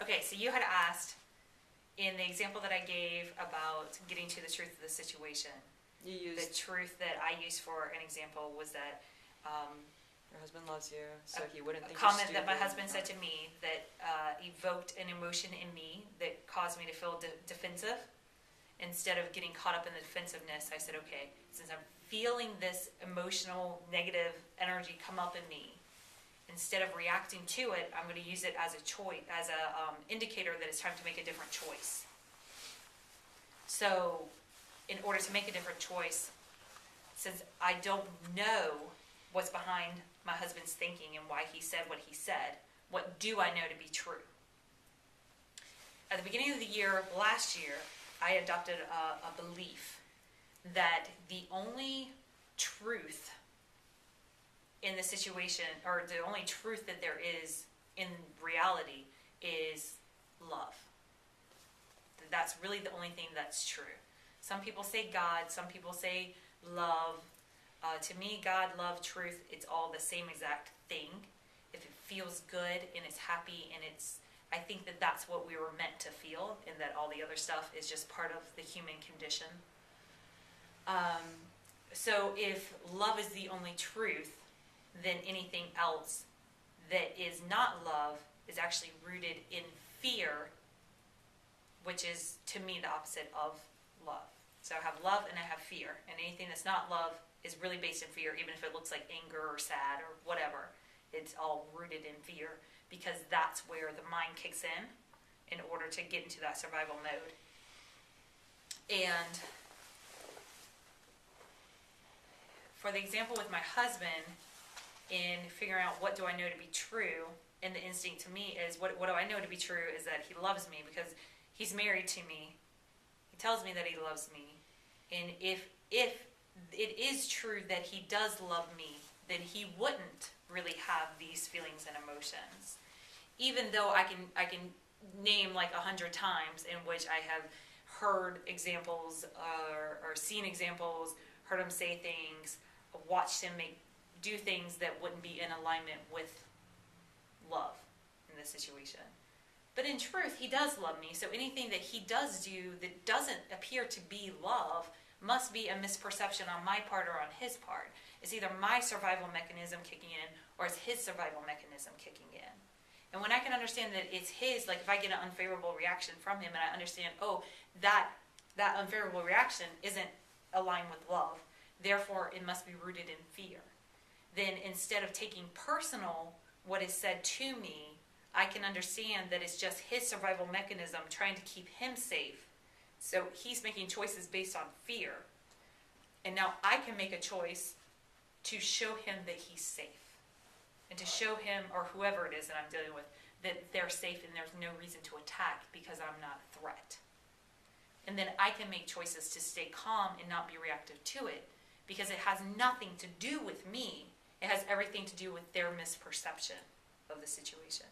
Okay, so you had asked in the example that I gave about getting to the truth of the situation. You The used truth that I used for an example was that your husband loves you, so he wouldn't a think you're comment that my stupid. husband said to me that evoked an emotion in me that caused me to feel defensive. Instead of getting caught up in the defensiveness, I said, okay, since I'm feeling this emotional negative energy come up in me, instead of reacting to it, I'm going to use it as a choice, as a indicator that it's time to make a different choice. So, in order to make a different choice, since I don't know what's behind my husband's thinking and why he said what he said, what do I know to be true? At the beginning of the year, last year, I adopted a belief that the only truth in the situation, or the only truth that there is in reality, is love. That's really the only thing that's true. Some people say God, some people say love. To me, God, love, truth, it's all the same exact thing. If it feels good and it's happy and I think that that's what we were meant to feel, and that all the other stuff is just part of the human condition. So if love is the only truth, then anything else that is not love is actually rooted in fear, which is, to me, the opposite of love. So I have love and I have fear, and anything that's not love is really based in fear, even if it looks like anger or sad or whatever. It's all rooted in fear, because that's where the mind kicks in order to get into that survival mode. And for the example with my husband, in figuring out what do I know to be true, and the instinct to me is, what do I know to be true is that he loves me, because he's married to me. He tells me that he loves me. And if it is true that he does love me, then he wouldn't really have these feelings and emotions. Even though I can name like 100 times in which I have heard examples or seen examples, heard him say things, watched him do things that wouldn't be in alignment with love in this situation. But in truth, he does love me, so anything that he does do that doesn't appear to be love must be a misperception on my part or on his part. It's either my survival mechanism kicking in, or it's his survival mechanism kicking in. And when I can understand that it's his, like if I get an unfavorable reaction from him and I understand, oh, that unfavorable reaction isn't aligned with love, therefore it must be rooted in fear. Then instead of taking personal what is said to me, I can understand that it's just his survival mechanism trying to keep him safe. So he's making choices based on fear. And now I can make a choice to show him that he's safe. And to show him, or whoever it is that I'm dealing with, that they're safe and there's no reason to attack because I'm not a threat. And then I can make choices to stay calm and not be reactive to it, because it has nothing to do with me. It has everything to do with their misperception of the situation.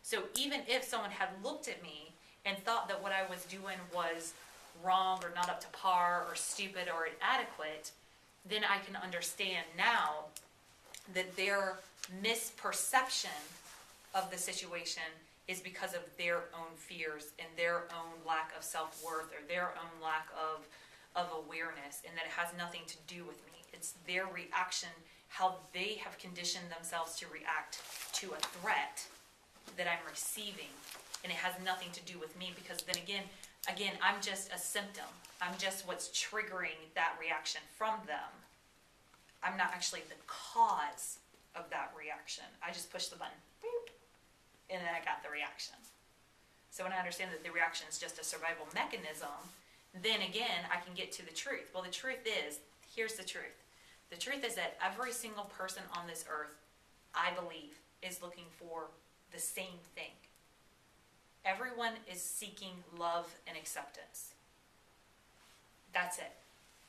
So even if someone had looked at me and thought that what I was doing was wrong or not up to par or stupid or inadequate, then I can understand now that their misperception of the situation is because of their own fears and their own lack of self-worth or their own lack of awareness, and that it has nothing to do with me. It's their reaction, how they have conditioned themselves to react to a threat that I'm receiving, and it has nothing to do with me, because then again, I'm just a symptom. I'm just what's triggering that reaction from them. I'm not actually the cause of that reaction. I just pushed the button, boop, and then I got the reaction. So when I understand that the reaction is just a survival mechanism, then again, I can get to the truth. Well, the truth is, here's the truth. The truth is that every single person on this earth, I believe, is looking for the same thing. Everyone is seeking love and acceptance. That's it.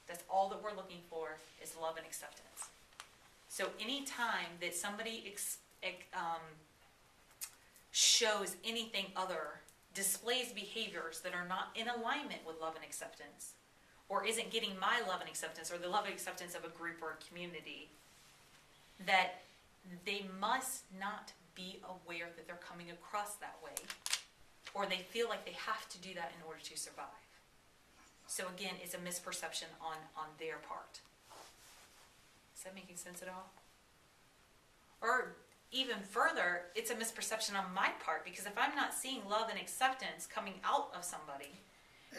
That's all that we're looking for, is love and acceptance. So any time that somebody shows anything other, displays behaviors that are not in alignment with love and acceptance, or isn't getting my love and acceptance, or the love and acceptance of a group or a community, that they must not be aware that they're coming across that way. or they feel like they have to do that in order to survive. So again, it's a misperception on their part. Is that making sense at all? Or even further, it's a misperception on my part, because if I'm not seeing love and acceptance coming out of somebody,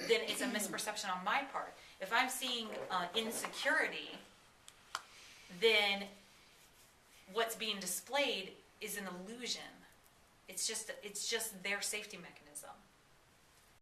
then it's a misperception on my part. If I'm seeing insecurity, then what's being displayed is an illusion. It's just their safety mechanism.